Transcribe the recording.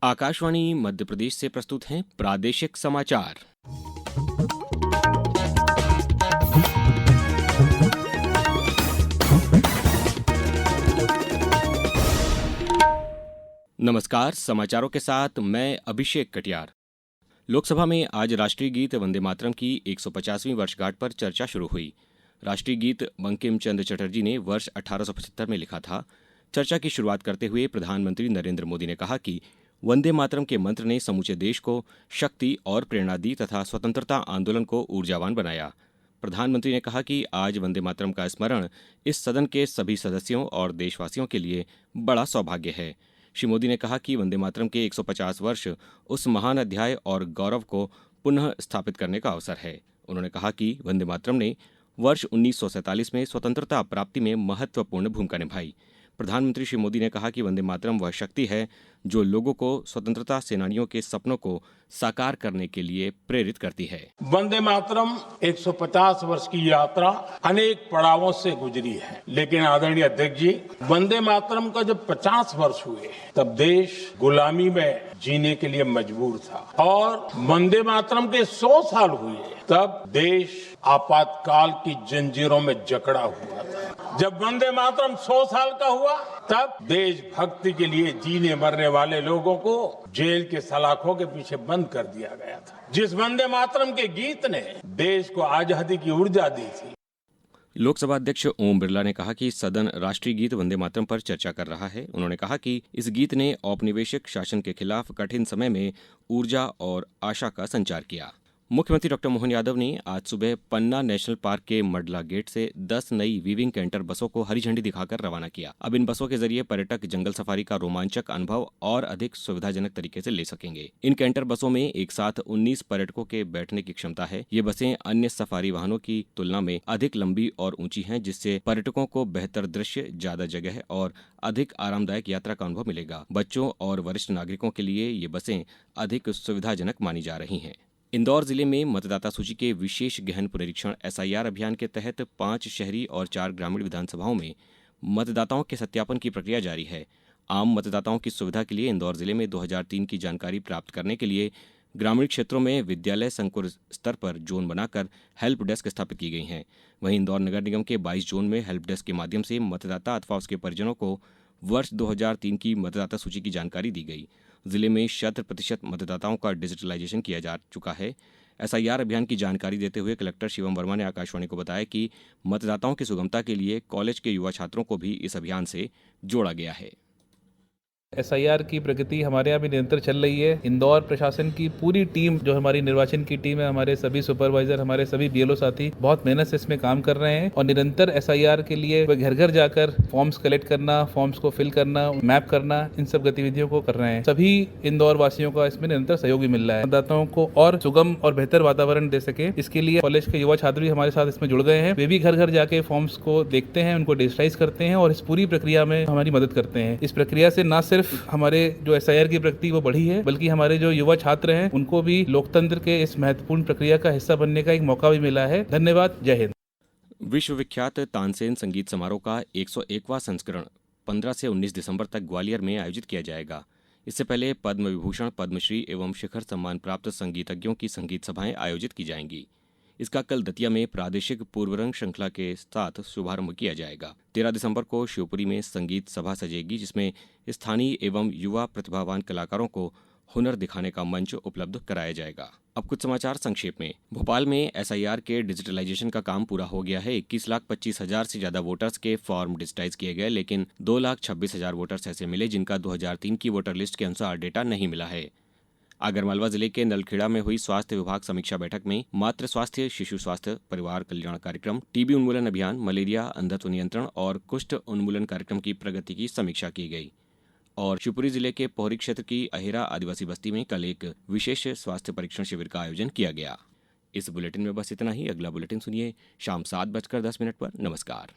आकाशवाणी मध्य प्रदेश से प्रस्तुत हैं प्रादेशिक समाचार। नमस्कार, समाचारों के साथ मैं अभिषेक कटियार। लोकसभा में आज राष्ट्रीय गीत वंदे मातरम की 150वीं वर्षगांठ पर चर्चा शुरू हुई। राष्ट्रीय गीत बंकिम चंद्र चटर्जी ने वर्ष 1875 में लिखा था। चर्चा की शुरुआत करते हुए प्रधानमंत्री नरेंद्र मोदी ने कहा कि वंदे मातरम के मंत्र ने समूचे देश को शक्ति और प्रेरणा दी तथा स्वतंत्रता आंदोलन को ऊर्जावान बनाया। प्रधानमंत्री ने कहा कि आज वंदे मातरम का स्मरण इस सदन के सभी सदस्यों और देशवासियों के लिए बड़ा सौभाग्य है। श्री मोदी ने कहा कि वंदे मातरम के 150 वर्ष उस महान अध्याय और गौरव को पुनः स्थापित करने का अवसर है। उन्होंने कहा कि वंदे मातरम ने वर्ष 1947 में स्वतंत्रता प्राप्ति में महत्वपूर्ण भूमिका निभाई। प्रधानमंत्री श्री मोदी ने कहा कि वंदे मातरम वह शक्ति है जो लोगों को स्वतंत्रता सेनानियों के सपनों को साकार करने के लिए प्रेरित करती है। वंदे मातरम 150 वर्ष की यात्रा अनेक पड़ावों से गुजरी है, लेकिन आदरणीय अध्यक्ष जी, वंदे मातरम का जब 50 वर्ष हुए तब देश गुलामी में जीने के लिए मजबूर था और वंदे मातरम के 100 साल हुए तब देश आपातकाल की जंजीरों में जकड़ा हुआ था। जब वंदे मातरम 100 साल का हुआ तब देशभक्ति के लिए जीने मरने वाले लोगों को जेल के सलाखों के पीछे बंद कर दिया गया था। जिस वंदे मातरम के गीत ने देश को आजादी की ऊर्जा दी थी। लोकसभा अध्यक्ष ओम बिरला ने कहा कि सदन राष्ट्रीय गीत वंदे मातरम पर चर्चा कर रहा है। उन्होंने कहा कि इस गीत ने औपनिवेशिक शासन के खिलाफ कठिन समय में ऊर्जा और आशा का संचार किया। मुख्यमंत्री डॉक्टर मोहन यादव ने आज सुबह पन्ना नेशनल पार्क के मडला गेट से 10 नई वीविंग कैंटर बसों को हरी झंडी दिखाकर रवाना किया। अब इन बसों के जरिए पर्यटक जंगल सफारी का रोमांचक अनुभव और अधिक सुविधाजनक तरीके से ले सकेंगे। इन कैंटर बसों में एक साथ 19 पर्यटकों के बैठने की क्षमता है। ये बसें अन्य सफारी वाहनों की तुलना में अधिक लंबी और ऊंची हैं, जिससे पर्यटकों को बेहतर दृश्य, ज्यादा जगह और अधिक आरामदायक यात्रा का अनुभव मिलेगा। बच्चों और वरिष्ठ नागरिकों के लिए ये बसें अधिक सुविधाजनक मानी जा रही हैं। इंदौर जिले में मतदाता सूची के विशेष गहन पुनरीक्षण SIR अभियान के तहत 5 शहरी और 4 ग्रामीण विधानसभाओं में मतदाताओं के सत्यापन की प्रक्रिया जारी है। आम मतदाताओं की सुविधा के लिए इंदौर जिले में 2003 की जानकारी प्राप्त करने के लिए ग्रामीण क्षेत्रों में विद्यालय संकुल स्तर पर जोन बनाकर हेल्प डेस्क स्थापित की गई हैं। वहीं इंदौर नगर निगम के 22 जोन में हेल्प डेस्क के माध्यम से मतदाता अथवा उसके परिजनों को वर्ष 2003 की मतदाता सूची की जानकारी दी गई। जिले में 100% मतदाताओं का डिजिटलाइजेशन किया जा चुका है। SIR अभियान की जानकारी देते हुए कलेक्टर शिवम वर्मा ने आकाशवाणी को बताया कि मतदाताओं की सुगमता के लिए कॉलेज के युवा छात्रों को भी इस अभियान से जोड़ा गया है। SIR की प्रगति हमारे यहाँ भी निरंतर चल रही है। इंदौर प्रशासन की पूरी टीम, जो हमारी निर्वाचन की टीम है, हमारे सभी सुपरवाइजर, हमारे सभी BLO साथी बहुत मेहनत से इसमें काम कर रहे हैं और निरंतर SIR के लिए घर घर जाकर फॉर्म्स कलेक्ट करना, फॉर्म्स को फिल करना, मैप करना, इन सब गतिविधियों को कर रहे हैं। सभी इंदौर वासियों का इसमें निरंतर सहयोग भी मिल रहा है। मतदाताओं को और सुगम और बेहतर वातावरण दे सके, इसके लिए कॉलेज के युवा छात्र भी हमारे साथ इसमें जुड़ गए हैं। वे भी घर घर जाके फॉर्म्स को देखते हैं, उनको डिजिटाइज करते हैं और इस पूरी प्रक्रिया में हमारी मदद करते हैं। इस प्रक्रिया से न सिर्फ हमारे जो SIR की प्रगति वो बढ़ी है, बल्कि हमारे जो युवा छात्र हैं उनको भी लोकतंत्र के इस महत्वपूर्ण प्रक्रिया का हिस्सा बनने का एक मौका भी मिला है। धन्यवाद। जय हिंद। विश्व विख्यात तानसेन संगीत समारोह का 101वां संस्करण 15 से 19 दिसंबर तक ग्वालियर में आयोजित किया जाएगा। इससे पहले पद्म विभूषण, पद्मश्री एवं शिखर सम्मान प्राप्त संगीतज्ञों की संगीत सभाएं आयोजित की जाएंगी। इसका कल दतिया में प्रादेशिक पूर्वरंग श्रृंखला के साथ शुभारंभ किया जाएगा। 13 दिसंबर को शिवपुरी में संगीत सभा सजेगी, जिसमें स्थानीय एवं युवा प्रतिभावान कलाकारों को हुनर दिखाने का मंच उपलब्ध कराया जाएगा। अब कुछ समाचार संक्षेप में। भोपाल में SIR के डिजिटलाइजेशन का काम पूरा हो गया है। 21,25,000 से ज्यादा वोटर्स के फॉर्म डिजिटाइज किए गए, लेकिन 2,26,000 वोटर्स ऐसे मिले जिनका 2003 की वोटर लिस्ट के अनुसार डेटा नहीं मिला है। आगरमालवा जिले के नलखेड़ा में हुई स्वास्थ्य विभाग समीक्षा बैठक में मातृ स्वास्थ्य, शिशु स्वास्थ्य, परिवार कल्याण कार्यक्रम, TB उन्मूलन अभियान, मलेरिया, अंधत्व नियंत्रण और कुष्ठ उन्मूलन कार्यक्रम की प्रगति की समीक्षा की गई। और शिवपुरी जिले के पोहरी क्षेत्र की अहेरा आदिवासी बस्ती में कल एक विशेष स्वास्थ्य परीक्षण शिविर का आयोजन किया गया। इस बुलेटिन में बस इतना ही। अगला बुलेटिन सुनिए शाम 7:10 पर। नमस्कार।